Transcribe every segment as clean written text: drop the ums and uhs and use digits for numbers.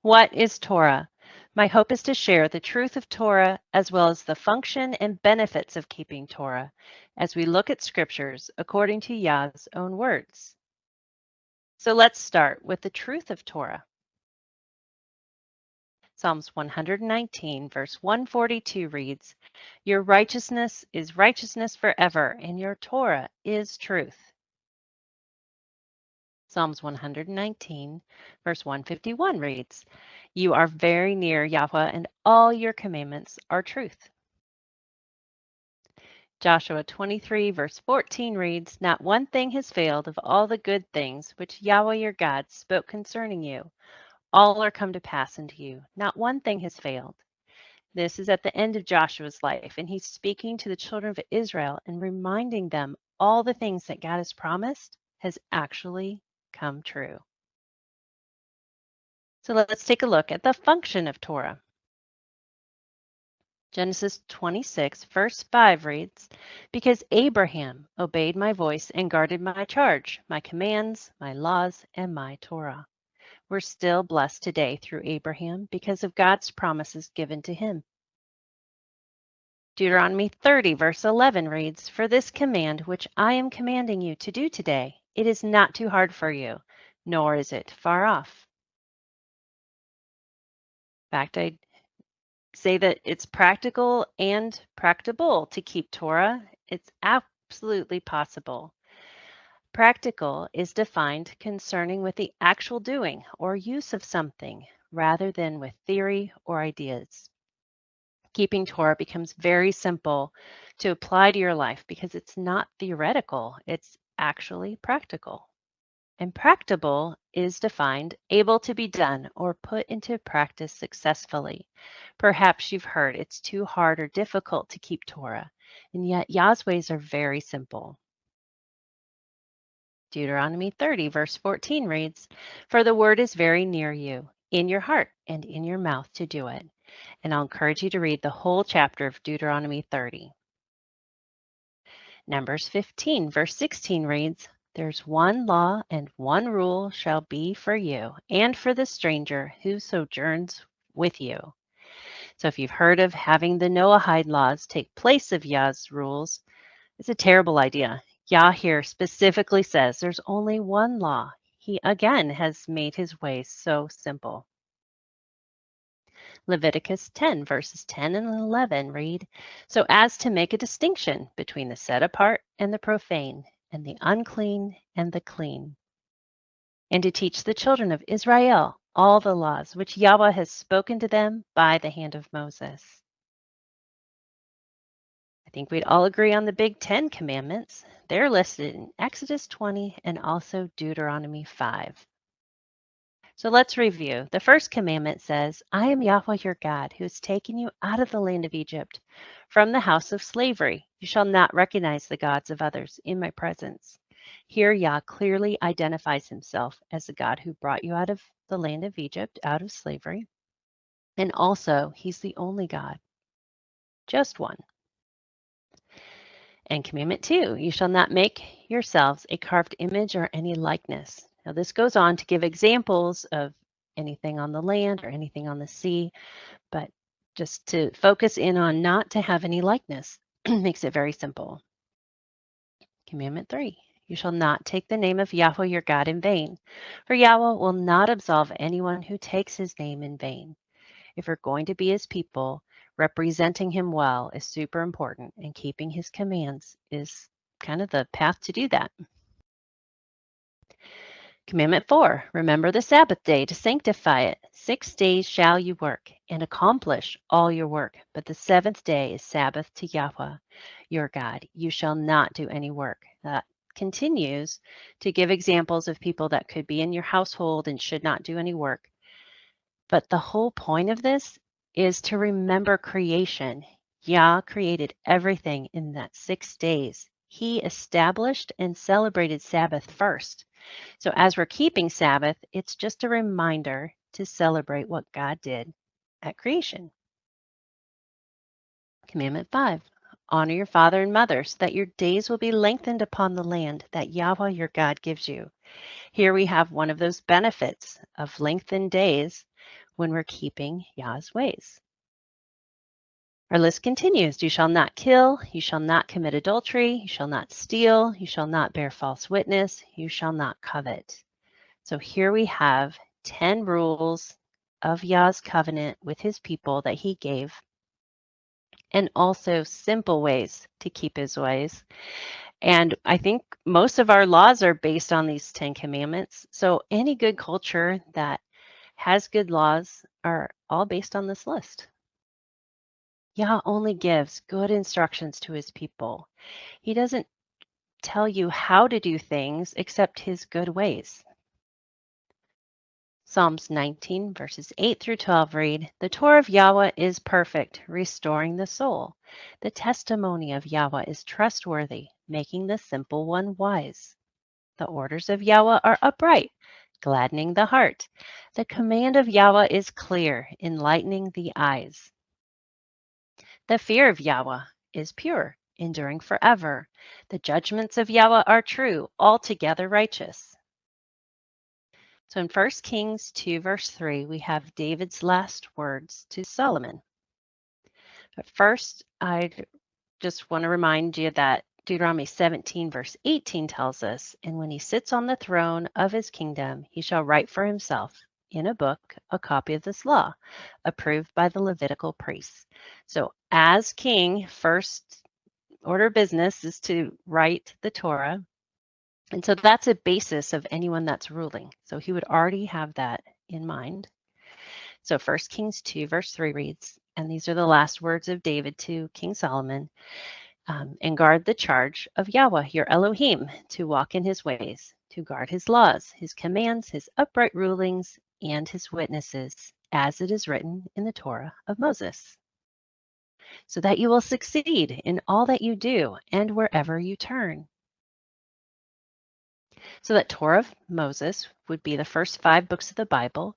What is Torah? My hope is to share the truth of Torah as well as the function and benefits of keeping Torah as we look at scriptures according to Yah's own words. So let's start with the truth of Torah. Psalms 119, verse 142 reads, Your righteousness is righteousness forever, and your Torah is truth. Psalms 119, verse 151 reads, You are very near, Yahweh, and all your commandments are truth. Joshua 23, verse 14 reads, Not one thing has failed of all the good things which Yahweh your God spoke concerning you. All are come to pass unto you. Not one thing has failed. This is at the end of Joshua's life, and he's speaking to the children of Israel and reminding them all the things that God has promised has actually come true. So let's take a look at the function of Torah. Genesis 26, verse 5 reads, Because Abraham obeyed my voice and guarded my charge, my commands, my laws, and my Torah. We're still blessed today through Abraham because of God's promises given to him. Deuteronomy 30, verse 11 reads, For this command which I am commanding you to do today, it is not too hard for you, nor is it far off. In fact, I say that it's practical and practicable to keep Torah. It's absolutely possible. Practical is defined concerning with the actual doing or use of something rather than with theory or ideas. Keeping Torah becomes very simple to apply to your life because it's not theoretical, it's actually practical. And practicable is defined able to be done or put into practice successfully. Perhaps you've heard it's too hard or difficult to keep Torah, and yet Yah's ways are very simple. Deuteronomy 30, verse 14 reads, For the word is very near you, in your heart and in your mouth to do it. And I'll encourage you to read the whole chapter of Deuteronomy 30. Numbers 15, verse 16 reads, There's one law and one rule shall be for you and for the stranger who sojourns with you. So if you've heard of having the Noahide laws take place of Yah's rules, it's a terrible idea. Yah here specifically says there's only one law. He again has made his ways so simple. Leviticus 10, verses 10 and 11 read, So as to make a distinction between the set apart and the profane, and the unclean and the clean, and to teach the children of Israel all the laws which Yahweh has spoken to them by the hand of Moses. I think we'd all agree on the big 10 commandments. They're listed in Exodus 20 and also Deuteronomy 5. So let's review. The first commandment says, I am Yahweh your God, who has taken you out of the land of Egypt, from the house of slavery. You shall not recognize the gods of others in my presence. Here Yah clearly identifies himself as the God who brought you out of the land of Egypt, out of slavery. And also, he's the only God, just one. And commandment 2, you shall not make yourselves a carved image or any likeness. Now, this goes on to give examples of anything on the land or anything on the sea, but just to focus in on not to have any likeness makes it very simple. Commandment 3, you shall not take the name of Yahweh your God in vain, for Yahweh will not absolve anyone who takes his name in vain. If we're going to be his people, representing him well is super important, and keeping his commands is kind of the path to do that. Commandment 4, remember the Sabbath day to sanctify it. 6 days shall you work and accomplish all your work, but the seventh day is Sabbath to Yahweh, your God. You shall not do any work. That continues to give examples of people that could be in your household and should not do any work. But the whole point of this is to remember creation. Yah created everything in that 6 days. He established and celebrated Sabbath first. So as we're keeping Sabbath, it's just a reminder to celebrate what God did at creation. Commandment 5, honor your father and mother so that your days will be lengthened upon the land that Yahweh your God gives you. Here we have one of those benefits of lengthened days when we're keeping Yah's ways. Our list continues. You shall not kill, you shall not commit adultery, you shall not steal, you shall not bear false witness, you shall not covet. So here we have 10 rules of Yah's covenant with his people that he gave, and also simple ways to keep his ways. And I think most of our laws are based on these 10 commandments. So any good culture that has good laws are all based on this list. Yah only gives good instructions to his people. He doesn't tell you how to do things except his good ways. Psalms 19, verses 8 through 12 read, "The Torah of Yahweh is perfect, restoring the soul. The testimony of Yahweh is trustworthy, making the simple one wise. The orders of Yahweh are upright, gladdening the heart. The command of Yahweh is clear, enlightening the eyes. The fear of Yahweh is pure, enduring forever. The judgments of Yahweh are true, altogether righteous." So in 1 Kings 2, verse 3, we have David's last words to Solomon. But first, I just want to remind you that Deuteronomy 17, verse 18 tells us, "And when he sits on the throne of his kingdom, he shall write for himself in a book a copy of this law, approved by the Levitical priests." So as king, first order of business is to write the Torah. And so that's a basis of anyone that's ruling. So he would already have that in mind. So 1 Kings 2, verse 3 reads, and these are the last words of David to King Solomon, and guard the charge of Yahweh, your Elohim, to walk in his ways, to guard his laws, his commands, his upright rulings, and his witnesses, as it is written in the Torah of Moses, so that you will succeed in all that you do and wherever you turn. So that Torah of Moses would be the first 5 books of the Bible: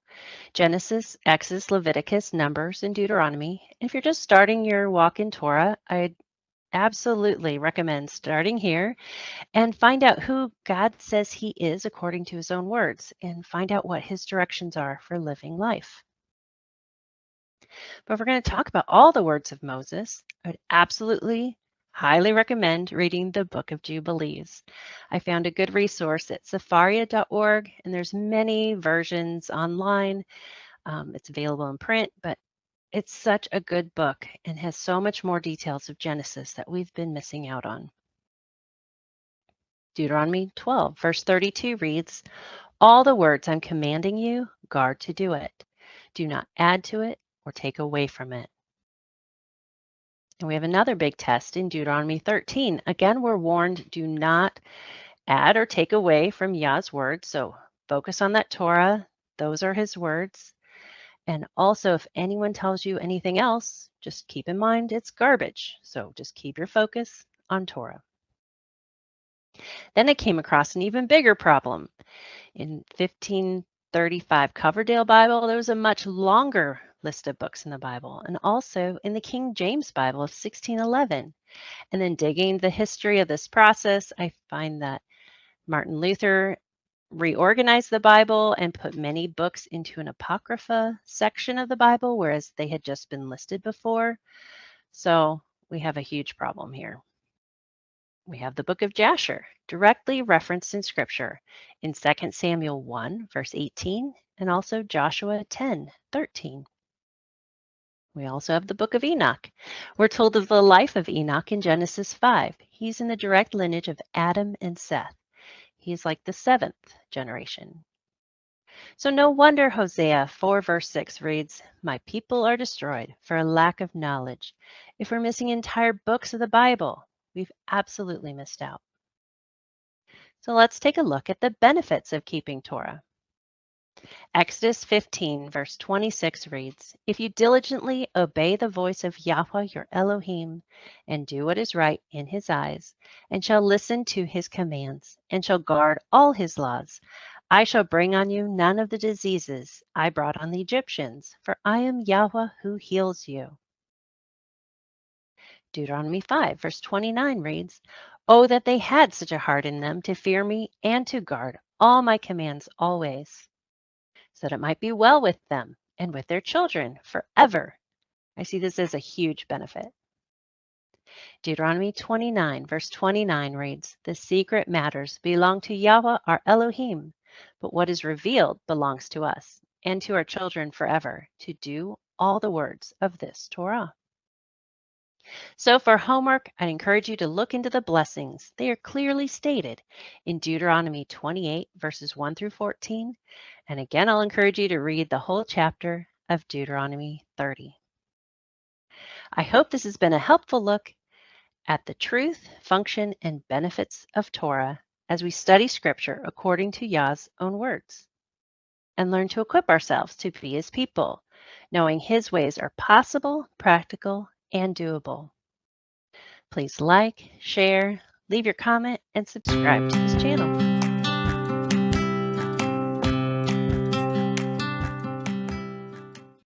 Genesis, Exodus, Leviticus, Numbers, and Deuteronomy. And if you're just starting your walk in Torah, I'd absolutely recommend starting here and find out who God says he is according to his own words, and find out what his directions are for living life. But if we're going to talk about all the words of Moses, I would absolutely highly recommend reading the Book of Jubilees. I found a good resource at safaria.org, and there's many versions online. It's available in print, but it's such a good book and has so much more details of Genesis that we've been missing out on. Deuteronomy 12, verse 32 reads, "All the words I'm commanding you, guard to do it. Do not add to it or take away from it." And we have another big test in Deuteronomy 13. Again, we're warned, do not add or take away from Yah's words. So focus on that Torah. Those are his words. And also, if anyone tells you anything else, just keep in mind it's garbage. So just keep your focus on Torah. Then I came across an even bigger problem. In 1535 Coverdale Bible, there was a much longer list of books in the Bible, and also in the King James Bible of 1611. And then digging the history of this process, I find that Martin Luther reorganized the Bible and put many books into an Apocrypha section of the Bible, whereas they had just been listed before. So we have a huge problem here. We have the book of Jasher, directly referenced in Scripture in 2 Samuel 1, verse 18, and also Joshua 10, 13. We also have the book of Enoch. We're told of the life of Enoch in Genesis 5. He's in the direct lineage of Adam and Seth. He's like the 7th generation. So no wonder Hosea 4, verse 6 reads, "My people are destroyed for a lack of knowledge." If we're missing entire books of the Bible, we've absolutely missed out. So let's take a look at the benefits of keeping Torah. Exodus 15, verse 26 reads, "If you diligently obey the voice of Yahweh your Elohim, and do what is right in his eyes, and shall listen to his commands, and shall guard all his laws, I shall bring on you none of the diseases I brought on the Egyptians, for I am Yahweh who heals you." Deuteronomy 5, verse 29 reads, "Oh, that they had such a heart in them to fear me and to guard all my commands always, so that it might be well with them and with their children forever. I see this as a huge benefit. Deuteronomy 29, verse 29 reads, "The secret matters belong to Yahweh our Elohim, but what is revealed belongs to us and to our children forever, to do all the words of this Torah." So for homework, I encourage you to look into the blessings. They are clearly stated in Deuteronomy 28, verses 1 through 14. And again, I'll encourage you to read the whole chapter of Deuteronomy 30. I hope this has been a helpful look at the truth, function, and benefits of Torah as we study Scripture according to Yah's own words and learn to equip ourselves to be His people, knowing His ways are possible, practical, and doable. Please like, share, leave your comment, and subscribe to this channel.